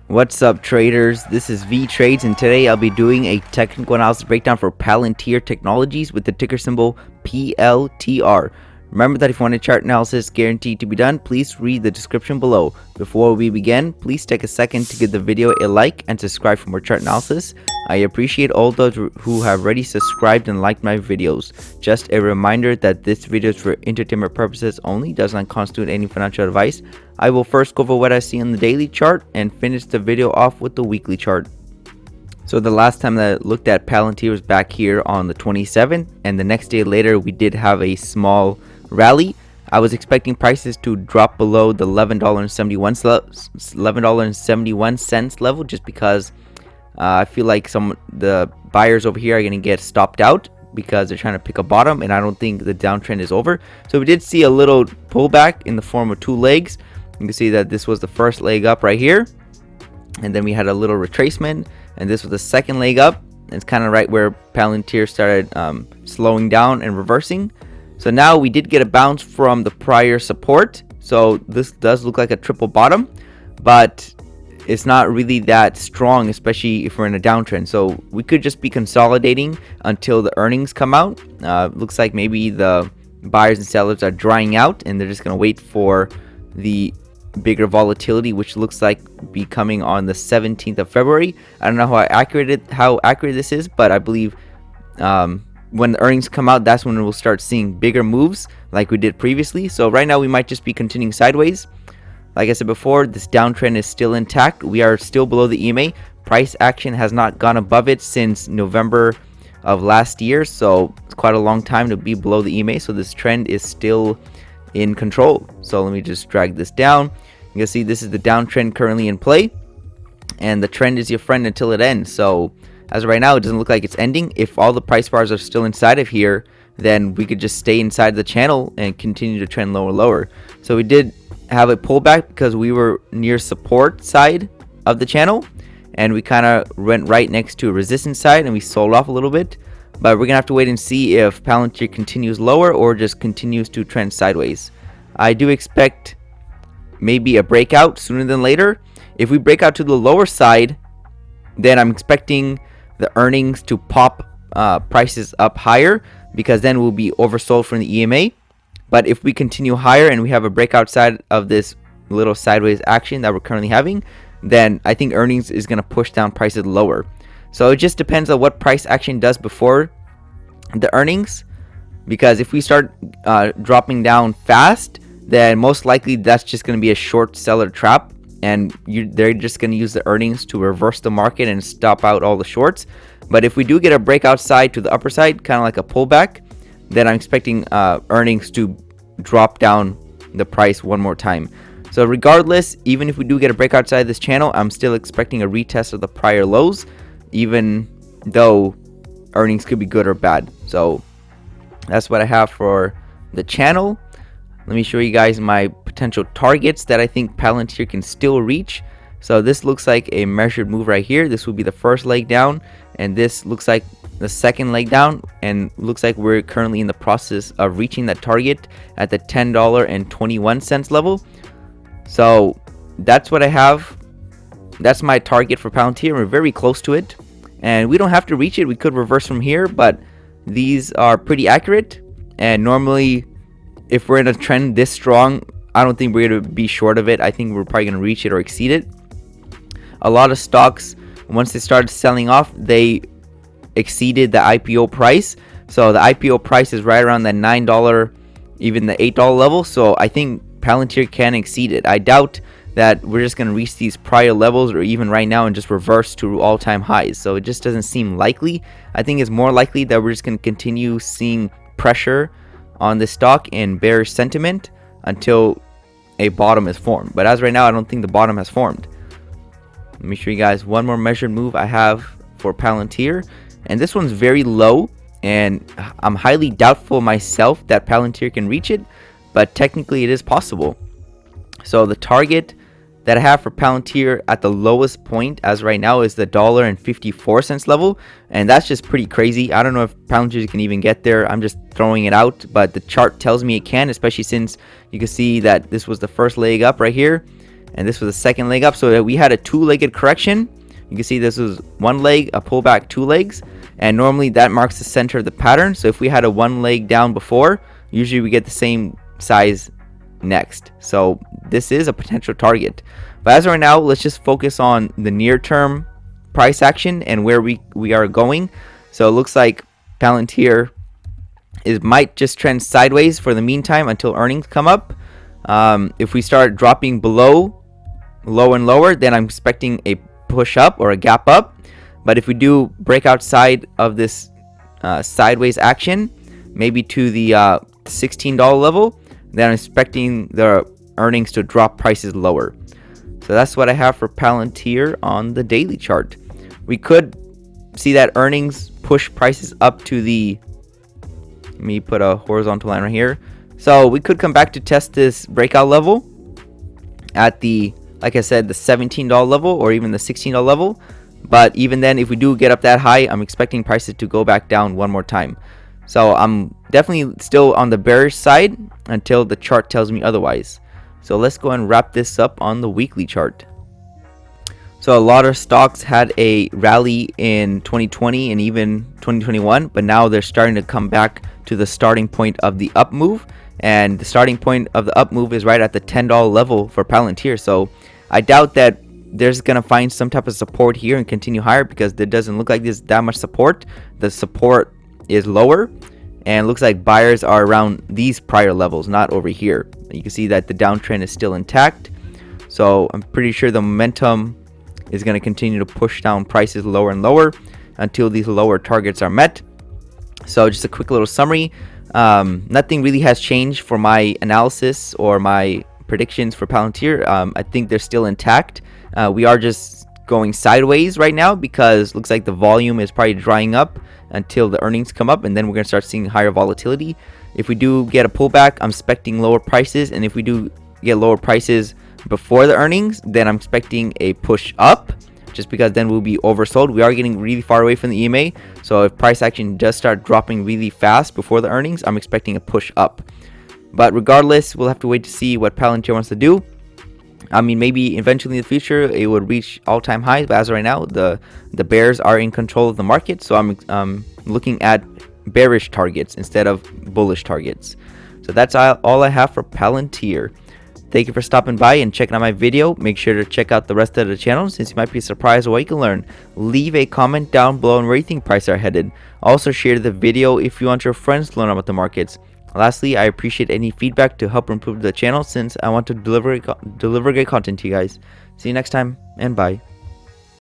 What's up, traders? This is Vee Trades, and today I'll be doing a technical analysis breakdown for PALANTIR Technologies with the ticker symbol PLTR. Remember that if you want a chart analysis guaranteed to be done, please read the description below. Before we begin, please take a second to give the video a like and subscribe for more chart analysis. I appreciate all those who have already subscribed and liked my videos. Just a reminder that this video is for entertainment purposes only, does not constitute any financial advice. I will first go over what I see on the daily chart and finish the video off with the weekly chart. So the last time that I looked at PALANTIR was back here on the 27th, and the next day later we did have a small rally. I was expecting prices to drop below the $11.71 level, just because I feel like the buyers over here are going to get stopped out because they're trying to pick a bottom, and I don't think the downtrend is over. So we did see a little pullback in the form of two legs. You can see that this was the first leg up right here, and then we had a little retracement, and this was the second leg up. It's kind of right where PALANTIR started slowing down and reversing. So now we did get a bounce from the prior support, so this does look like a triple bottom, but it's not really that strong, especially if we're in a downtrend. So we could just be consolidating until the earnings come out. Looks like maybe the buyers and sellers are drying out, and they're just going to wait for the bigger volatility, which looks like be coming on the 17th of February. I don't know how accurate this is, but I believe when the earnings come out, that's when we'll start seeing bigger moves like we did previously. So right now we might just be continuing sideways. Like I said before, this downtrend is still intact. We are still below the EMA. Price action has not gone above it since November of last year, so it's quite a long time to be below the EMA. So this trend is still in control. So let me just drag this down. You can see this is the downtrend currently in play, and the trend is your friend until it ends. So as of right now, it doesn't look like it's ending. If all the price bars are still inside of here, then we could just stay inside the channel and continue to trend lower. So we did have a pullback because we were near support side of the channel, and we kind of went right next to a resistance side, and we sold off a little bit. But we're gonna have to wait and see if PALANTIR continues lower or just continues to trend sideways. I do expect maybe a breakout sooner than later. If we break out to the lower side, then I'm expecting the earnings to pop prices up higher, because then we'll be oversold from the EMA. But if we continue higher and we have a breakout side of this little sideways action that we're currently having, then I think earnings is going to push down prices lower. So it just depends on what price action does before the earnings, because if we start dropping down fast, then most likely that's just going to be a short seller trap, and they're just going to use the earnings to reverse the market and stop out all the shorts. But if we do get a breakout side to the upper side, kind of like a pullback, then I'm expecting earnings to drop down the price one more time. So regardless, even if we do get a breakout side of this channel, I'm still expecting a retest of the prior lows, even though earnings could be good or bad. So that's what I have for the channel. Let me show you guys my potential targets that I think PALANTIR can still reach. So this looks like a measured move right here. This will be the first leg down, and this looks like the second leg down, and looks like we're currently in the process of reaching that target at the $10.21 level. So that's what I have. That's my target for PALANTIR. We're very close to it, and we don't have to reach it. We could reverse from here, but these are pretty accurate, and normally if we're in a trend this strong, I don't think we're going to be short of it. I think we're probably going to reach it or exceed it. A lot of stocks, once they started selling off, they exceeded the IPO price. So the IPO price is right around that $9, even the $8 level. So I think PALANTIR can exceed it. I doubt that we're just going to reach these prior levels, or even right now, and just reverse to all-time highs. So it just doesn't seem likely. I think it's more likely that we're just going to continue seeing pressure on this stock and bearish sentiment until a bottom is formed. But as right now, I don't think the bottom has formed. Let me show you guys one more measured move I have for PALANTIR, and this one's very low, and I'm highly doubtful myself that PALANTIR can reach it, but technically it is possible. So the target that I have for PALANTIR at the lowest point as right now is the $1.54 level, and that's just pretty crazy. I don't know if PALANTIR can even get there. I'm just throwing it out, but the chart tells me it can, especially since you can see that this was the first leg up right here, and this was the second leg up. So we had a two-legged correction. You can see this was one leg, a pullback, two legs, and normally that marks the center of the pattern. So if we had a one leg down before, usually we get the same size next. So this is a potential target, but as of right now, let's just focus on the near term price action and where we are going. So it looks like Palantir might just trend sideways for the meantime until earnings come up. If we start dropping below low and lower, then I'm expecting a push up or a gap up. But if we do break outside of this sideways action, maybe to the $16 level, then I'm expecting the earnings to drop prices lower. So that's what I have for Palantir on the daily chart. We could see that earnings push prices up to the, let me put a horizontal line right here. So we could come back to test this breakout level at the, like I said, the $17 level or even the $16 level. But even then, if we do get up that high, I'm expecting prices to go back down one more time. So I'm definitely still on the bearish side until the chart tells me otherwise. So let's go and wrap this up on the weekly chart. So a lot of stocks had a rally in 2020 and even 2021, but now they're starting to come back to the starting point of the up move. And the starting point of the up move is right at the $10 level for Palantir. So I doubt that there's going to find some type of support here and continue higher, because there doesn't look like there's that much support. The support is lower, and it looks like buyers are around these prior levels, not over here. You can see that the downtrend is still intact. So I'm pretty sure the momentum is going to continue to push down prices lower and lower until these lower targets are met. So just a quick little summary. Nothing really has changed for my analysis or my predictions for Palantir. I think they're still intact. We are just going sideways right now because looks like the volume is probably drying up until the earnings come up, and then we're going to start seeing higher volatility. If we do get a pullback, I'm expecting lower prices, and if we do get lower prices before the earnings, then I'm expecting a push up, just because then we'll be oversold. We are getting really far away from the EMA, so if price action does start dropping really fast before the earnings, I'm expecting a push up. But regardless, we'll have to wait to see what Palantir wants to do. I mean, maybe eventually in the future it would reach all-time highs, but as of right now, the bears are in control of the market, so I'm looking at bearish targets instead of bullish targets. So that's all I have for Palantir. Thank you for stopping by and checking out my video. Make sure to check out the rest of the channel, since you might be surprised what you can learn. Leave a comment down below on where you think prices are headed. Also share the video if you want your friends to learn about the markets. Lastly, I appreciate any feedback to help improve the channel, since I want to deliver great content to you guys. See you next time, and bye.